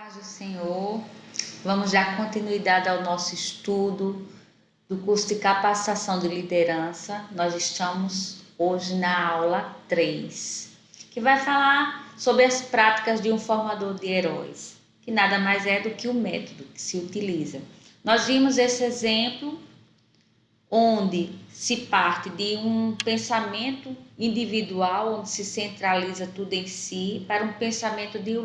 Paz do Senhor, vamos dar continuidade ao nosso estudo do curso de capacitação de liderança. Nós estamos hoje na aula 3, que vai falar sobre as práticas de um formador de heróis, que nada mais é do que o método que se utiliza. Nós vimos esse exemplo onde se parte de um pensamento individual, onde se centraliza tudo em si, para um pensamento de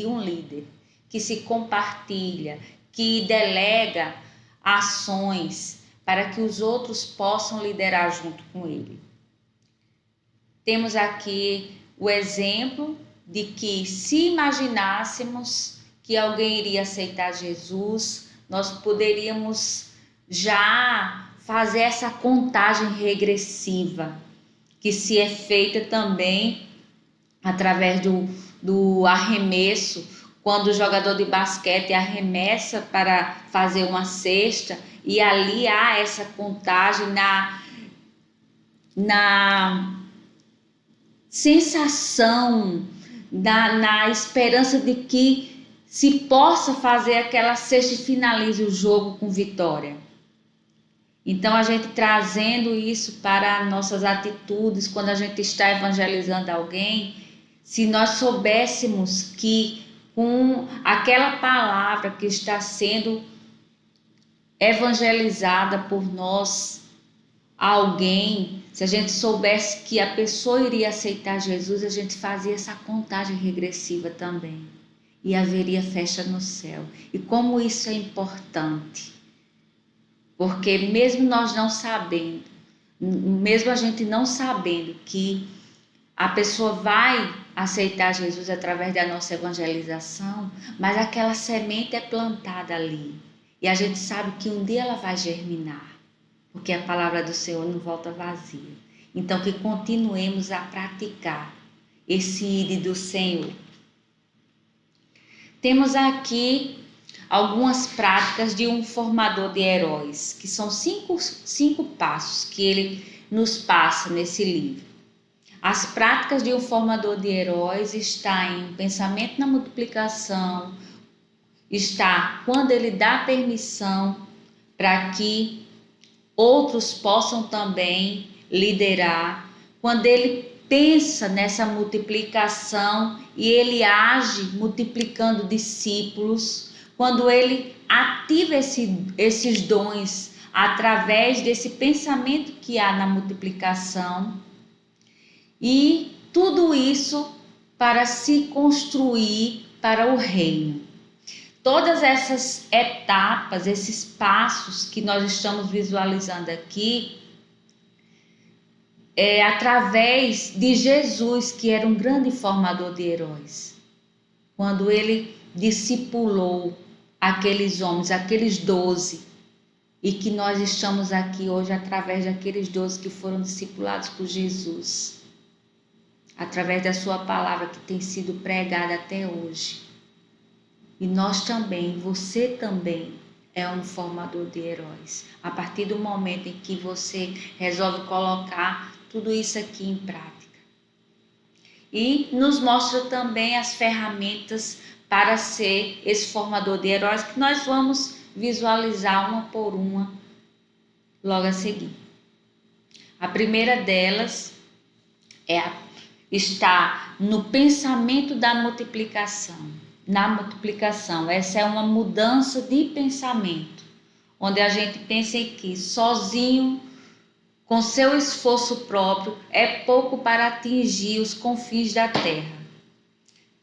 um líder, que se compartilha, que delega ações para que os outros possam liderar junto com ele. Temos aqui o exemplo de que, se imaginássemos que alguém iria aceitar Jesus, nós poderíamos já fazer essa contagem regressiva, que se é feita também através do arremesso, quando o jogador de basquete arremessa para fazer uma cesta, e ali há essa contagem na sensação, na esperança de que se possa fazer aquela cesta e finalize o jogo com vitória. Então, a gente trazendo isso para nossas atitudes, quando a gente está evangelizando alguém, se nós soubéssemos que com aquela palavra que está sendo evangelizada por nós, alguém, se a gente soubesse que a pessoa iria aceitar Jesus, a gente fazia essa contagem regressiva também. E haveria festa no céu. E como isso é importante. Porque mesmo nós não sabendo, mesmo a gente não sabendo que a pessoa vai aceitar Jesus através da nossa evangelização, mas aquela semente é plantada ali. E a gente sabe que um dia ela vai germinar, porque a palavra do Senhor não volta vazia. Então que continuemos a praticar esse ide do Senhor. Temos aqui algumas práticas de um formador de heróis, que são cinco passos que ele nos passa nesse livro. As práticas de um formador de heróis está em pensamento na multiplicação, está quando ele dá permissão para que outros possam também liderar, quando ele pensa nessa multiplicação e ele age multiplicando discípulos, quando ele ativa esses dons através desse pensamento que há na multiplicação, e tudo isso para se construir para o reino. Todas essas etapas, esses passos que nós estamos visualizando aqui, é através de Jesus, que era um grande formador de heróis. Quando ele discipulou aqueles homens, aqueles 12, e que nós estamos aqui hoje através daqueles 12 que foram discipulados por Jesus, através da sua palavra que tem sido pregada até hoje. E nós também, você também é um formador de heróis, a partir do momento em que você resolve colocar tudo isso aqui em prática. E nos mostra também as ferramentas para ser esse formador de heróis, que nós vamos visualizar uma por uma logo a seguir. A primeira delas está no pensamento da multiplicação. Na multiplicação, essa é uma mudança de pensamento, onde a gente pensa em que sozinho, com seu esforço próprio, é pouco para atingir os confins da terra.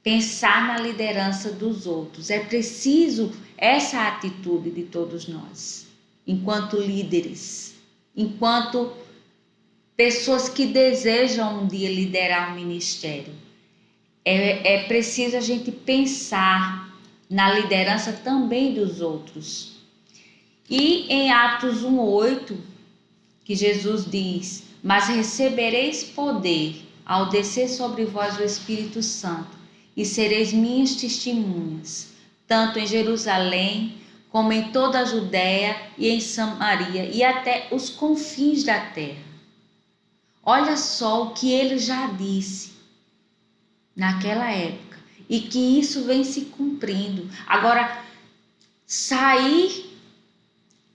Pensar na liderança dos outros. É preciso essa atitude de todos nós, enquanto líderes, enquanto pessoas que desejam um dia liderar um ministério. É preciso a gente pensar na liderança também dos outros. E em Atos 1:8, que Jesus diz: mas recebereis poder ao descer sobre vós o Espírito Santo, e sereis minhas testemunhas, tanto em Jerusalém, como em toda a Judéia e em Samaria, e até os confins da terra. Olha só o que ele já disse naquela época. e que isso vem se cumprindo. Agora, sair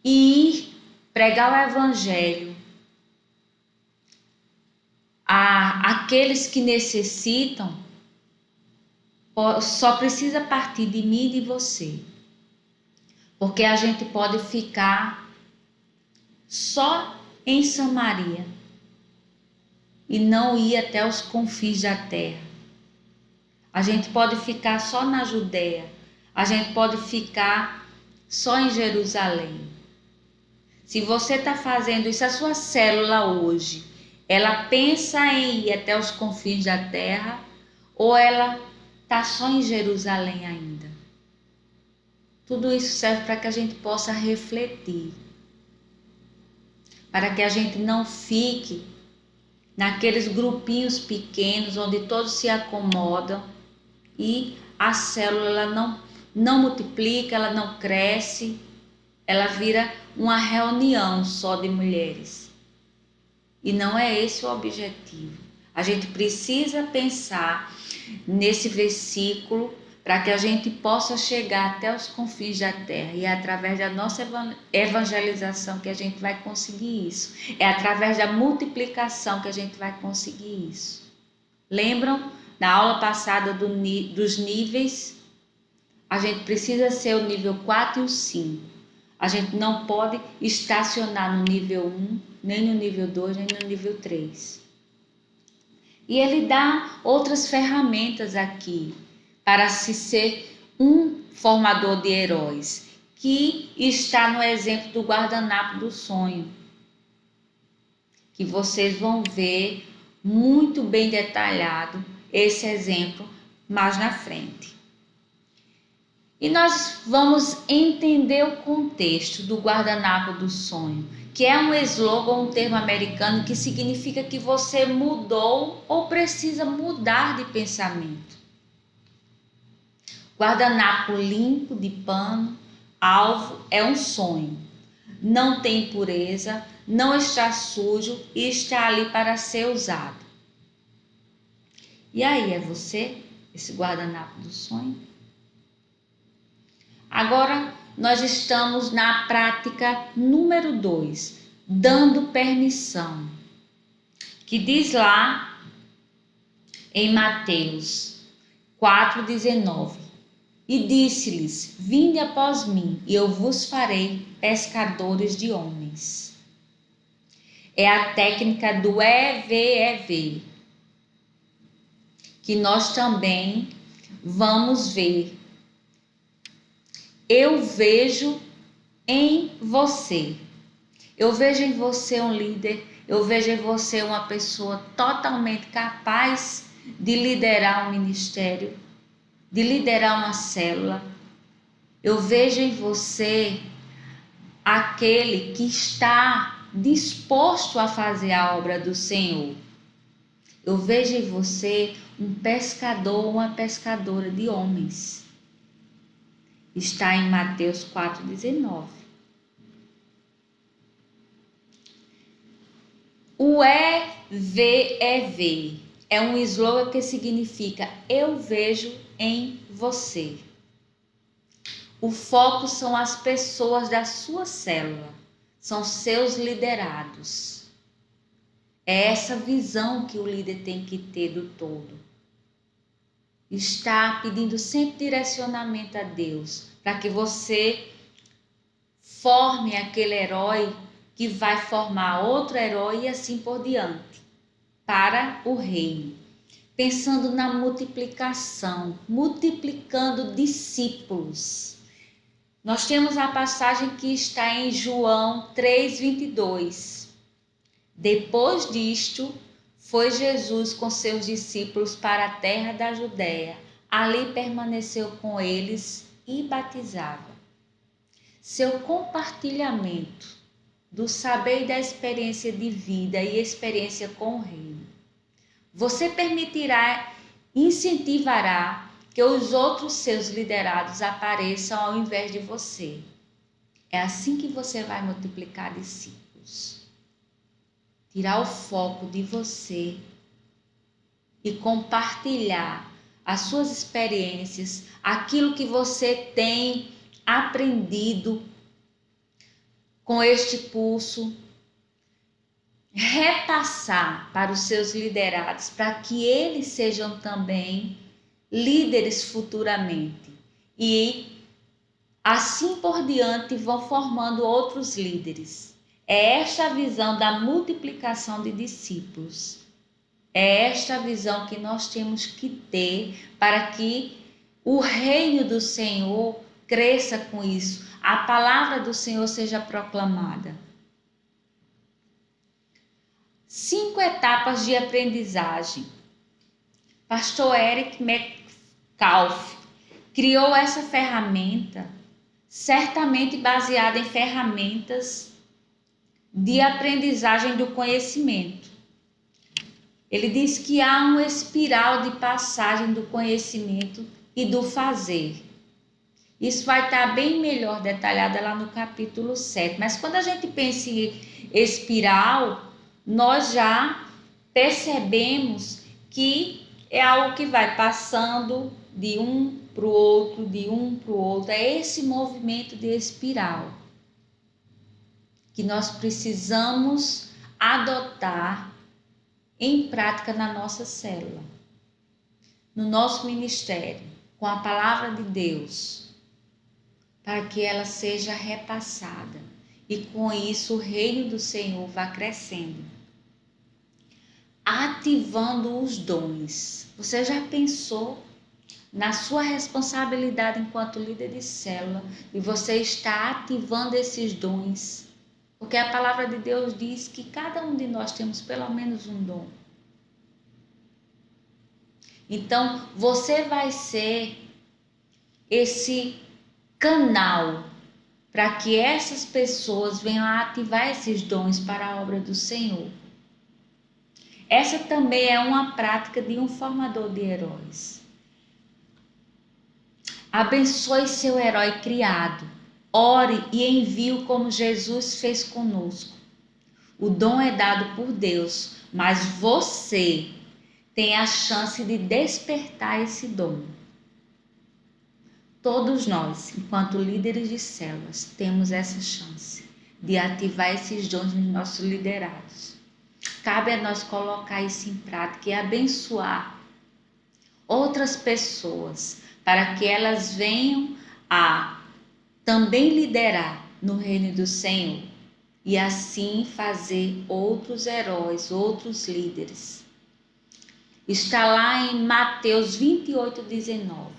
e ir pregar o evangelho àqueles que necessitam, só precisa partir de mim e de você. Porque a gente pode ficar só em Samaria e não ir até os confins da terra. A gente pode ficar só na Judéia. A gente pode ficar só em Jerusalém. Se você está fazendo isso, a sua célula hoje, ela pensa em ir até os confins da terra ou ela está só em Jerusalém ainda? Tudo isso serve para que a gente possa refletir, para que a gente não fique naqueles grupinhos pequenos onde todos se acomodam e a célula ela não multiplica, ela não cresce, ela vira uma reunião só de mulheres. E não é esse o objetivo. A gente precisa pensar nesse versículo para que a gente possa chegar até os confins da terra. E é através da nossa evangelização que a gente vai conseguir isso. É através da multiplicação que a gente vai conseguir isso. Lembram? Na aula passada dos níveis, a gente precisa ser o nível 4 e o 5. A gente não pode estacionar no nível 1, nem no nível 2, nem no nível 3. E ele dá outras ferramentas aqui para se ser um formador de heróis, que está no exemplo do guardanapo do sonho, que vocês vão ver muito bem detalhado esse exemplo mais na frente. E nós vamos entender o contexto do guardanapo do sonho, que é um slogan, um termo americano que significa que você mudou ou precisa mudar de pensamento. Guardanapo limpo de pano, alvo é um sonho. Não tem impureza, não está sujo e está ali para ser usado. E aí, é você, esse guardanapo do sonho? Agora, nós estamos na prática número 2, dando permissão, que diz lá em Mateus 4,19: E disse-lhes: Vinde após mim, e eu vos farei pescadores de homens. É a técnica do EVEV, que nós também vamos ver. Eu vejo em você. Eu vejo em você um líder, eu vejo em você uma pessoa totalmente capaz de liderar um ministério, de liderar uma célula. Eu vejo em você aquele que está disposto a fazer a obra do Senhor. Eu vejo em você um pescador, uma pescadora de homens. Está em Mateus 4,19. O EVEV é um slogan que significa eu vejo em você. O foco são as pessoas da sua célula, são seus liderados. É essa visão que o líder tem que ter do todo. Está pedindo sempre direcionamento a Deus, para que você forme aquele herói que vai formar outro herói e assim por diante, para o reino. Pensando na multiplicação, multiplicando discípulos. Nós temos a passagem que está em João 3,22. Depois disto, foi Jesus com seus discípulos para a terra da Judéia. Ali permaneceu com eles e batizava. Seu compartilhamento do saber e da experiência de vida e experiência com o reino. Você permitirá, incentivará que os outros seus liderados apareçam ao invés de você. É assim que você vai multiplicar discípulos. Tirar o foco de você e compartilhar as suas experiências, aquilo que você tem aprendido com este curso, repassar para os seus liderados, para que eles sejam também líderes futuramente. E assim por diante vão formando outros líderes. É esta a visão da multiplicação de discípulos. É esta a visão que nós temos que ter para que o reino do Senhor cresça com isso, a palavra do Senhor seja proclamada. 5 etapas de aprendizagem. Pastor Eric Metcalf criou essa ferramenta, certamente baseada em ferramentas de aprendizagem do conhecimento. Ele diz que há uma espiral de passagem do conhecimento e do fazer. Isso vai estar bem melhor detalhado lá no capítulo 7. Mas quando a gente pensa em espiral, nós já percebemos que é algo que vai passando de um para o outro, de um para o outro. É esse movimento de espiral que nós precisamos adotar em prática na nossa célula, no nosso ministério, com a palavra de Deus, para que ela seja repassada e com isso o reino do Senhor vá crescendo. Ativando os dons. Você já pensou na sua responsabilidade enquanto líder de célula e você está ativando esses dons? Porque a palavra de Deus diz que cada um de nós temos pelo menos um dom. Então, você vai ser esse canal para que essas pessoas venham a ativar esses dons para a obra do Senhor. Essa também é uma prática de um formador de heróis. Abençoe seu herói criado. Ore e envie como Jesus fez conosco. O dom é dado por Deus, mas você tem a chance de despertar esse dom. Todos nós, enquanto líderes de células, temos essa chance de ativar esses dons nos nossos liderados. Cabe a nós colocar isso em prática e abençoar outras pessoas para que elas venham a também liderar no reino do Senhor e assim fazer outros heróis, outros líderes. Está lá em Mateus 28:19.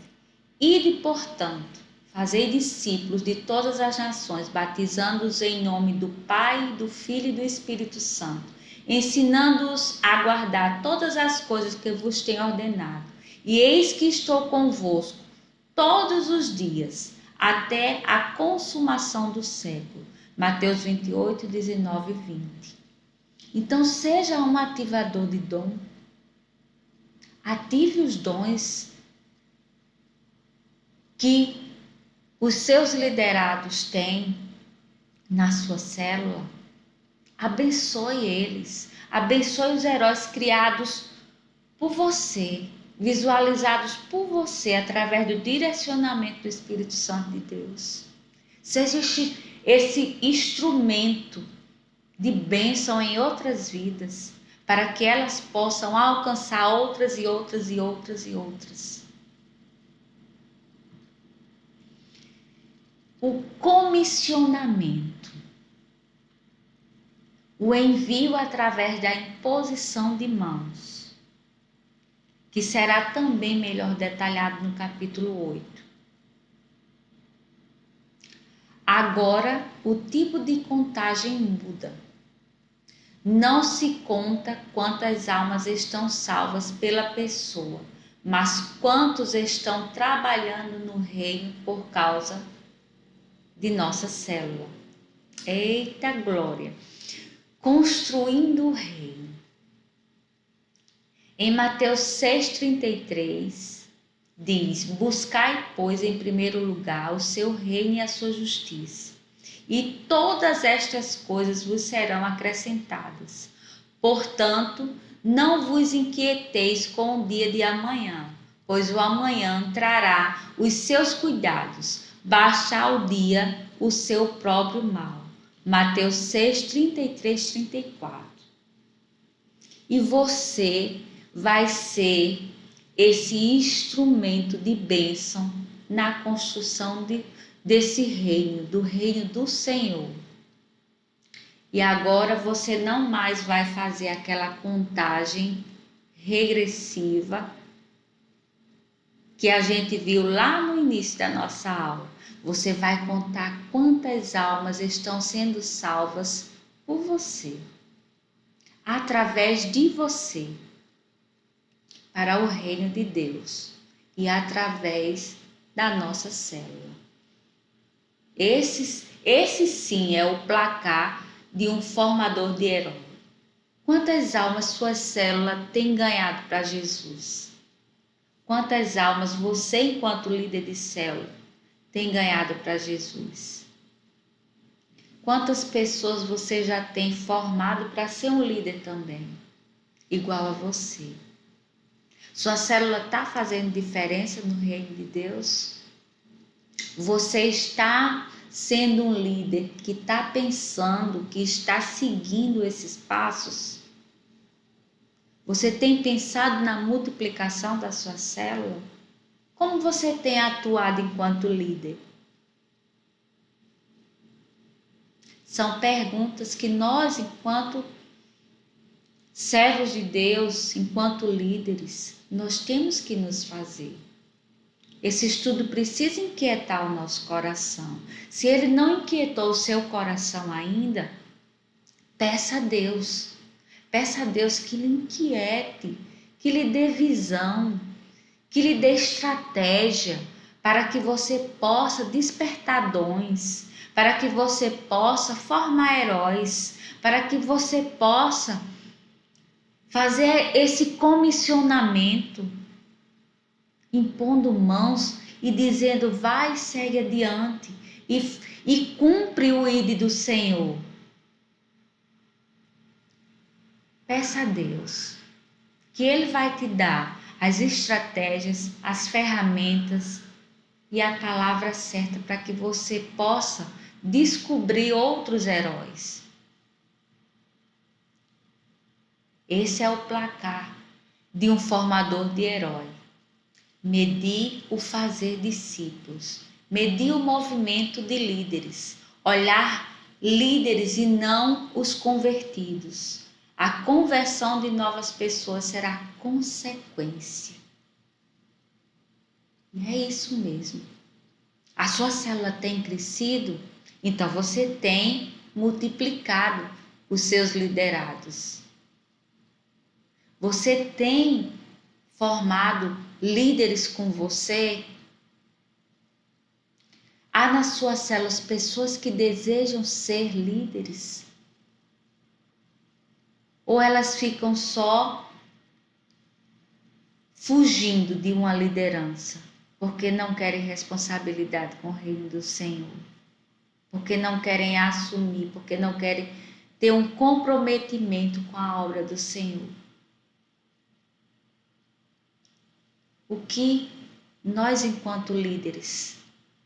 Ide, portanto, fazei discípulos de todas as nações, batizando-os em nome do Pai, do Filho e do Espírito Santo, ensinando-os a guardar todas as coisas que vos tenho ordenado. E eis que estou convosco todos os dias, até a consumação do século. Mateus 28:19 e 20. Então, seja um ativador de dom. Ative os dons que os seus liderados têm na sua célula. Abençoe eles. Abençoe os heróis criados por você, visualizados por você através do direcionamento do Espírito Santo de Deus. Seja esse instrumento de bênção em outras vidas, para que elas possam alcançar outras e outras e outras e outras. O comissionamento, o envio através da imposição de mãos, que será também melhor detalhado no capítulo 8. Agora, o tipo de contagem muda. Não se conta quantas almas estão salvas pela pessoa, mas quantos estão trabalhando no reino por causa de nossa célula. Eita glória! Construindo o reino. Em Mateus 6,33 diz: buscai, pois, em primeiro lugar o seu reino e a sua justiça, e todas estas coisas vos serão acrescentadas. Portanto, não vos inquieteis com o dia de amanhã, pois o amanhã trará os seus cuidados, basta ao dia o seu próprio mal. Mateus 6, 33, 34. E você vai ser esse instrumento de bênção na construção desse reino, do reino do Senhor. E agora você não mais vai fazer aquela contagem regressiva que a gente viu lá no início da nossa aula. Você vai contar quantas almas estão sendo salvas por você, através de você, para o reino de Deus e através da nossa célula. Esse sim é o placar de um formador de herói. Quantas almas sua célula tem ganhado para Jesus? Quantas almas você, enquanto líder de célula, tem ganhado para Jesus? Quantas pessoas você já tem formado para ser um líder também, igual a você? Sua célula está fazendo diferença no reino de Deus? Você está sendo um líder que está pensando, que está seguindo esses passos? Você tem pensado na multiplicação da sua célula? Como você tem atuado enquanto líder? São perguntas que nós, enquanto servos de Deus, enquanto líderes, nós temos que nos fazer. Esse estudo precisa inquietar o nosso coração. Se ele não inquietou o seu coração ainda, peça a Deus. Peça a Deus que lhe inquiete, que lhe dê visão, que lhe dê estratégia para que você possa despertar dons, para que você possa formar heróis, para que você possa fazer esse comissionamento, impondo mãos e dizendo: vai, segue adiante e cumpre o ID do Senhor. Peça a Deus que Ele vai te dar as estratégias, as ferramentas e a palavra certa para que você possa descobrir outros heróis. Esse é o placar de um formador de herói. Medir o fazer discípulos, medir o movimento de líderes, olhar líderes e não os convertidos. A conversão de novas pessoas será consequência. É isso mesmo. A sua célula tem crescido, então você tem multiplicado os seus liderados. Você tem formado líderes com você. Há nas suas células pessoas que desejam ser líderes? Ou elas ficam só fugindo de uma liderança, porque não querem responsabilidade com o reino do Senhor, porque não querem assumir, porque não querem ter um comprometimento com a obra do Senhor? O que nós, enquanto líderes,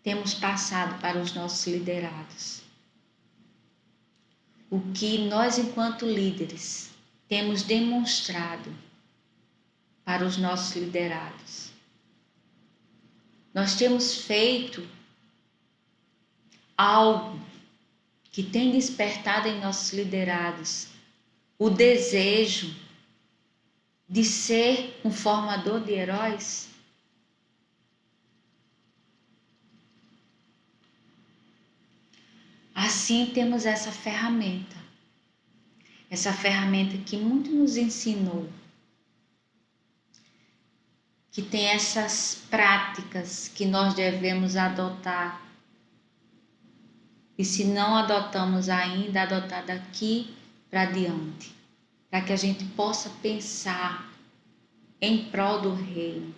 temos passado para os nossos liderados? O que nós, enquanto líderes, temos demonstrado para os nossos liderados? Nós temos feito algo que tem despertado em nossos liderados o desejo de ser um formador de heróis? Assim, temos essa ferramenta que muito nos ensinou, que tem essas práticas que nós devemos adotar, e se não adotamos ainda, adotar daqui para diante, para que a gente possa pensar em prol do reino,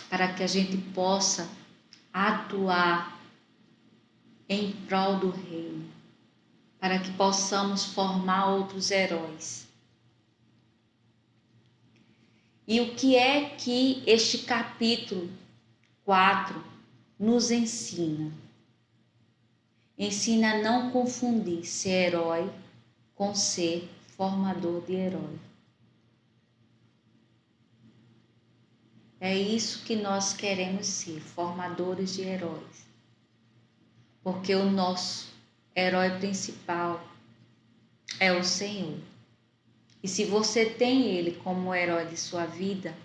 para que a gente possa atuar em prol do reino, para que possamos formar outros heróis. E o que é que este capítulo 4 nos ensina? Ensina a não confundir ser herói com ser formador de herói. É isso que nós queremos ser, formadores de heróis. Porque o nosso herói principal é o Senhor. E se você tem Ele como herói de sua vida,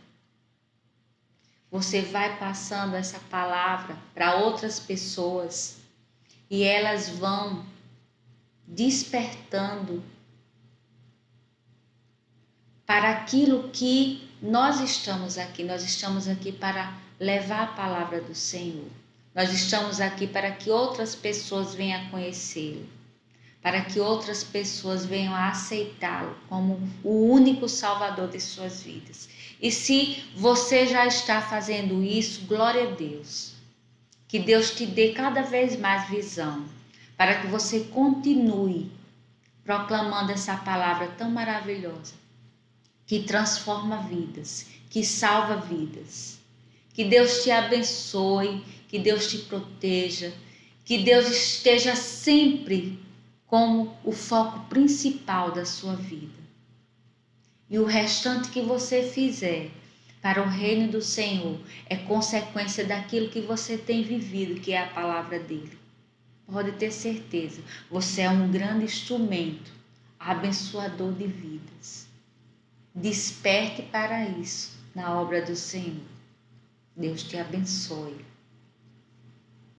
você vai passando essa palavra para outras pessoas e elas vão despertando para aquilo que nós estamos aqui para levar a palavra do Senhor. Nós estamos aqui para que outras pessoas venham a conhecê-lo, para que outras pessoas venham a aceitá-lo como o único Salvador de suas vidas. E se você já está fazendo isso, glória a Deus. Que Deus te dê cada vez mais visão, para que você continue proclamando essa palavra tão maravilhosa, que transforma vidas, que salva vidas. Que Deus te abençoe, que Deus te proteja, que Deus esteja sempre como o foco principal da sua vida. E o restante que você fizer para o reino do Senhor é consequência daquilo que você tem vivido, que é a palavra dele. Pode ter certeza, você é um grande instrumento, abençoador de vidas. Desperte para isso na obra do Senhor. Deus te abençoe.